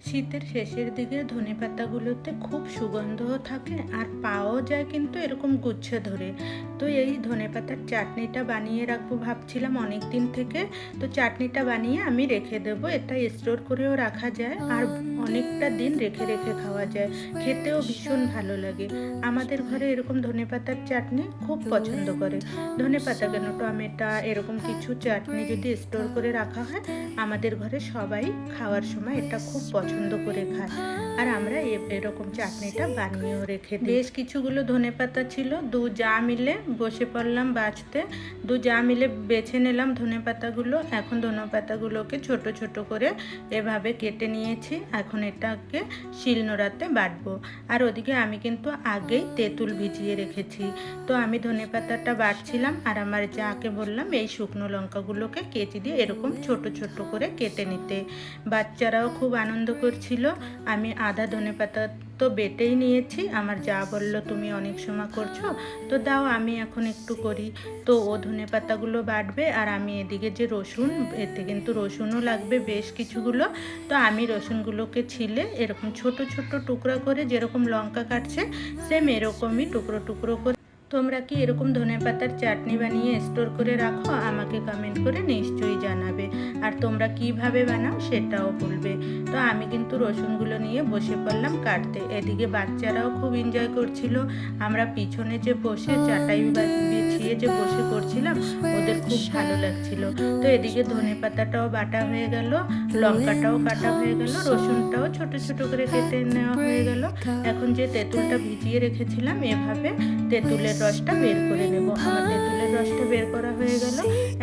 শীতের শেষের দিকে ধনেপাতাগুলোতে খুব সুগন্ধও থাকে আর পাওয়াও যায় কিন্তু এরকম গুচ্ছে ধরে। তো এই ধনেপাতার চাটনিটা বানিয়ে রাখবো ভাবছিলাম অনেক দিন থেকে। তো চাটনিটা বানিয়ে আমি রেখে দেবো, এটা স্টোর করেও রাখা যায় আর অনেকটা দিন রেখে রেখে খাওয়া যায়, খেতেও ভীষণ ভালো লাগে। আমাদের ঘরে এরকম ধনেপাতার চাটনি খুব পছন্দ করে। ধনেপাতা কেন, টমেটো এরকম কিছু চাটনি যদি স্টোর করে রাখা হয় আমাদের ঘরে সবাই খাওয়ার সময় এটা খুব পছন্দ করে খায়। আর আমরা এরকম চাটনিটা বানিয়েও রেখে দিই। বেশ কিছুগুলো ধনেপাতা ছিল, দু যা মিলে বসে পড়লাম বাছতে। দু যা মিলে বেছে নিলাম ধনেপাতাগুলো। এখন ধনেপাতাগুলোকে ছোট ছোট করে এভাবে কেটে নিয়েছি। এখন এটাকে শিলনোড়াতে বাটবো। আর ওদিকে আমি কিন্তু আগেই তেঁতুল ভিজিয়ে রেখেছি। তো আমি ধনেপাতাটা বাটছিলাম আর আমার যাকে বললাম এই শুকনো লঙ্কাগুলোকে কেচি দিয়ে এরকম ছোট ছোট করে কেটে নিতে। বাচ্চারাও খুব আনন্দ করছিল। আমি আধা ধনেপাতা তো বেটেই নিয়েছি। আমার যা বললো তুমি অনেক সময় করছো, তো দাও আমি এখন একটু করি। তো ও ধনেপাতাগুলো বাটবে আর আমি এদিকে যে রসুন, এতে কিন্তু রসুনও লাগবে বেশ কিছুগুলো। তো আমি রসুনগুলোকে ছিলে এরকম ছোট ছোট টুকরা করে, যেরকম লঙ্কা কাটছে সেম এরকমই টুকরো টুকরো করে। তোমরা কি এরকম ধনেপাতার চাটনি বানিয়ে স্টোর করে রাখো? আমাকে কমেন্ট করে নিশ্চয়ই জানাবে। আর তোমরা কিভাবে বানাও সেটাও বলবে। তো আমি কিন্তু রসুনগুলো নিয়ে বসে পড়লাম কাটতে। এদিকে বাচ্চারাও খুব এনজয় করছিল। আমরা পিছনে যে বসে চাটাই বিছিয়ে যে বসে করছিলাম, ওদের খুব ভালো লাগছিল। তো এদিকে ধনেপাতাটাও বাটা হয়ে গেল, লঙ্কাটাও কাটা হয়ে গেল, রসুনটাও ছোট ছোট করে কেটে নেওয়া হয়ে গেল। এখন যে তেঁতুলটা ভিজিয়ে রেখেছিলাম, এভাবে তেঁতুলের রসটা বের করে নেব। আমার তেঁতুলের রসটা বের করা হয়ে গেল।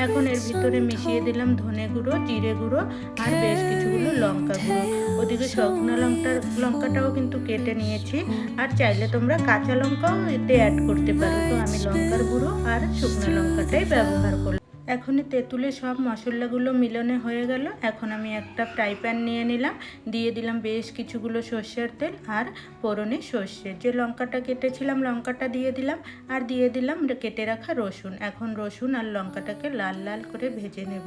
এখন এর ভিতরে মিশিয়ে দিলাম ধনে গুঁড়ো, জিরে গুঁড়ো আর বেশ কিছুগুলো লঙ্কা গুঁড়ো। ওদিকে শুকনো লঙ্কাটাও কিন্তু কেটে নিয়েছি। আর চাইলে তোমরা কাঁচা লঙ্কাও এতে অ্যাড করতে পারো। তো আমি লঙ্কার গুঁড়ো আর শুকনো লঙ্কাটাই ব্যবহার করলাম। এখন তেঁতুলে সব মশলাগুলো মিলনে হয়ে গেল। এখন আমি একটা ফ্রাই প্যান নিয়ে নিলাম, দিয়ে দিলাম বেশ কিছুগুলো সর্ষের তেল আর ফোড়নে সর্ষে। যে লঙ্কাটা কেটেছিলাম লঙ্কাটা দিয়ে দিলাম আর দিয়ে দিলাম কেটে রাখা রসুন। এখন রসুন আর লঙ্কাটাকে লাল লাল করে ভেজে নেব।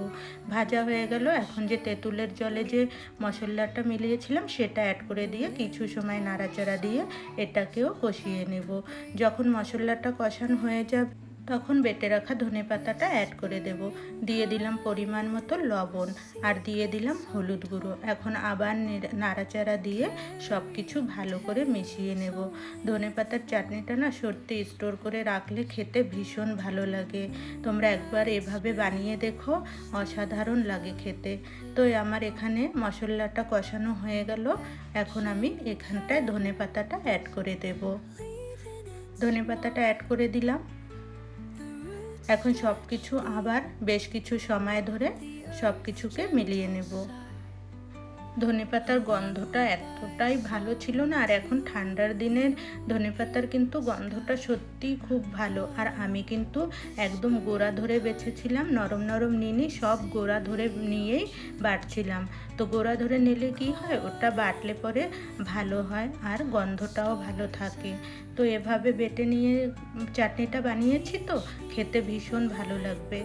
ভাজা হয়ে গেল। এখন যে তেঁতুলের জলে যে মশলাটা মিলিয়েছিলাম সেটা অ্যাড করে দিয়ে কিছু সময় নাড়াচাড়া দিয়ে এটাকেও কষিয়ে নেব। যখন মশলাটা কষানো হয়ে যাবে তখন বেটে রাখা ধনেপাতাটা অ্যাড করে দেব। দিয়ে দিলাম পরিমাণ মতো লবণ আর দিয়ে দিলাম হলুদ গুঁড়ো। এখন আবার নাড়াচাড়া দিয়ে সব কিছু ভালো করে মিশিয়ে নেব। ধনেপাতার চাটনিটা না সত্যি স্টোর করে রাখলে খেতে ভীষণ ভালো লাগে। তোমরা একবার এভাবে বানিয়ে দেখো, অসাধারণ লাগে খেতে। তো আমার এখানে মশলাটা কষানো হয়ে গেল। এখন আমি এখানটায় ধনেপাতাটা অ্যাড করে দেব। ধনেপাতাটা অ্যাড করে দিলাম। এখন সব কিছু আবার বেশ কিছু সময় ধরে সব কিছুকে মিলিয়ে নেব। ধনেপাতার গন্ধটা এতটাই ভালো ছিল না। আর এখন ঠান্ডার দিনের ধনেপাতার কিন্তু গন্ধটা সত্যিই খুব ভালো। আর আমি কিন্তু একদম গোড়া ধরে বেছেছিলাম, নরম নরম নিয়ে সব গোড়া ধরে নিয়েই বাটছিলাম। তো গোড়া ধরে নিলে কি হয়, ওটা বাটলে পরে ভালো হয় আর গন্ধটাও ভালো থাকে। তো এভাবে বেটে নিয়ে চাটনিটা বানিয়েছি, তো খেতে ভীষণ ভালো লাগবে।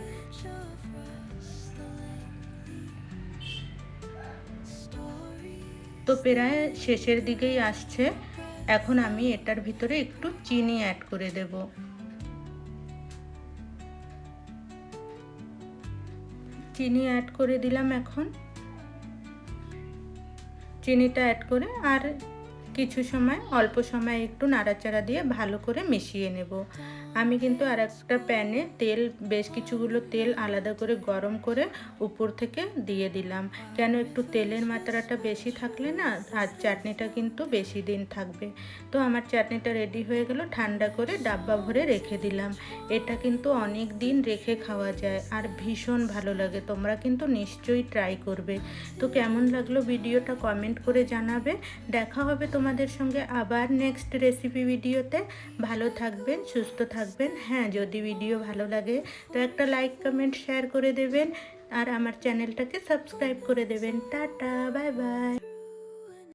তো প্রায় শেষের দিকেই আসছে। এখন আমি এটার ভিতরে একটু চিনি অ্যাড করে দেব। চিনি অ্যাড করে দিলাম। এখন চিনিটা অ্যাড করে আর কিছু সময় অল্প সময় একটু নাড়াচাড়া দিয়ে ভালো করে মিশিয়ে নেব। আমি কিন্তু আর একটা প্যানে তেল, বেশ কিছুগুলো তেল আলাদা করে গরম করে উপর থেকে দিয়ে দিলাম। কেন, একটু তেলের মাত্রাটা বেশি থাকলে না আর চাটনিটা কিন্তু বেশি দিন থাকবে। তো আমার চাটনিটা রেডি হয়ে গেল। ঠান্ডা করে ডাব্বা ভরে রেখে দিলাম। এটা কিন্তু অনেক দিন রেখে খাওয়া যায় আর ভীষণ ভালো লাগে। তোমরা কিন্তু নিশ্চয়ই ট্রাই করবে। তো কেমন লাগলো ভিডিওটা কমেন্ট করে জানাবে। দেখা হবে তোমাদের সঙ্গে আবার নেক্সট রেসিপি ভিডিওতে। ভালো থাকবেন, সুস্থ থাকবেন। হ্যাঁ, যদি ভিডিও ভালো লাগে তো একটা লাইক, কমেন্ট, শেয়ার করে দেবেন আর আমার চ্যানেলটাকে সাবস্ক্রাইব করে দেবেন। Tata, bye bye.